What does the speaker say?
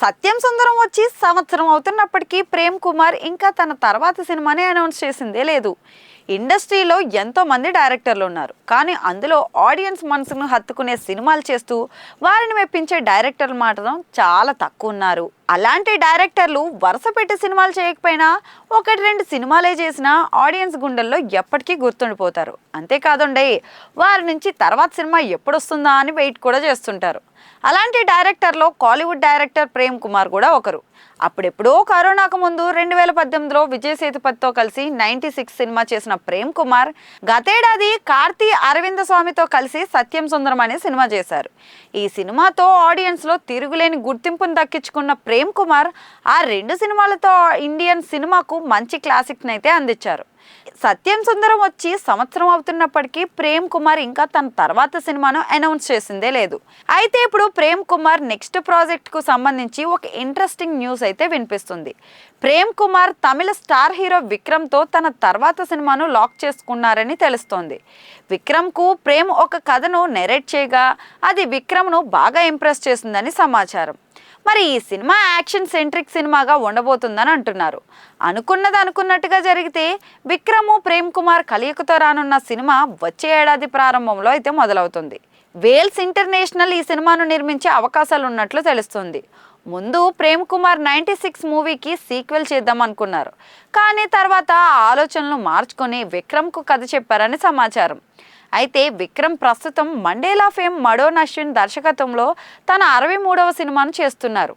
సత్యం సుందరం వచ్చి సంవత్సరం అవుతున్నప్పటికీ ప్రేమ్ కుమార్ ఇంకా తన తర్వాత సినిమాని అనౌన్స్ చేసిందే లేదు. ఇండస్ట్రీలో ఎంతో మంది డైరెక్టర్లు ఉన్నారు, కానీ అందులో ఆడియన్స్ మనసును హత్తుకునే సినిమాలు చేస్తూ వారిని మెప్పించే డైరెక్టర్లు మాత్రం చాలా తక్కువ ఉన్నారు. అలాంటి డైరెక్టర్లు వరుస పెట్టి సినిమాలు చేయకపోయినా ఒకటి రెండు సినిమాలే చేసినా ఆడియన్స్ గుండెల్లో ఎప్పటికీ గుర్తుండిపోతారు. అంతేకాదండి, వారి నుంచి తర్వాత సినిమా ఎప్పుడు వస్తుందా అని వెయిట్ కూడా చేస్తుంటారు. అలాంటి డైరెక్టర్లో కాలీవుడ్ డైరెక్టర్ ప్రేమ్ కుమార్ కూడా ఒకరు. అప్పుడెప్పుడో కరోనాకు ముందు 2018లో విజయ్ సేతుపతితో కలిసి 96 సినిమా చేసిన ప్రేమ్ కుమార్ గతేడాది కార్తీ అరవింద స్వామితో కలిసి సత్యం సుందరం అనే సినిమా చేశారు. ఈ సినిమాతో ఆడియన్స్లో తిరుగులేని గుర్తింపును దక్కించుకున్న ప్రేమ్ కుమార్ ఆ రెండు సినిమాలతో ఇండియన్ సినిమాకు మంచి క్లాసిక్ని అయితే అందించారు. సత్యం సుందరం వచ్చి సంవత్సరం అవుతున్నప్పటికీ ప్రేమ్ కుమార్ ఇంకా తన తర్వాత సినిమాను అనౌన్స్ చేసిందే లేదు. అయితే ఇప్పుడు ప్రేమ్ కుమార్ నెక్స్ట్ ప్రాజెక్ట్ కు సంబంధించి ఒక ఇంట్రెస్టింగ్ న్యూస్ అయితే వినిపిస్తుంది. ప్రేమ్ కుమార్ తమిళ స్టార్ హీరో విక్రమ్ తో తన తర్వాత సినిమాను లాక్ చేసుకున్నారని తెలుస్తోంది. విక్రమ్ కు ప్రేమ్ ఒక కథను నెరేట్ చేయగా అది విక్రమ్ ను బాగా ఇంప్రెస్ చేసిందని సమాచారం. మరి ఈ సినిమా యాక్షన్ సెంట్రిక్ సినిమాగా ఉండబోతుందని అంటున్నారు. అనుకున్నది అనుకున్నట్టుగా జరిగితే విక్రమ్ ప్రేమ్ కుమార్ కలయికతో రానున్న సినిమా వచ్చే ఏడాది ప్రారంభంలో అయితే మొదలవుతుంది. వేల్స్ ఇంటర్నేషనల్ ఈ సినిమాను నిర్మించే అవకాశాలు ఉన్నట్లు తెలుస్తుంది. ముందు ప్రేమ్ కుమార్ 96 మూవీకి సీక్వెల్ చేద్దాం అనుకున్నారు, కానీ తర్వాత ఆలోచనలు మార్చుకొని విక్రమ్కు కథ చెప్పారని సమాచారం. అయితే విక్రమ్ ప్రస్తుతం మండేలా ఫేమ్ మడోన్ అశ్విన్ దర్శకత్వంలో తన 63వ సినిమాను చేస్తున్నారు.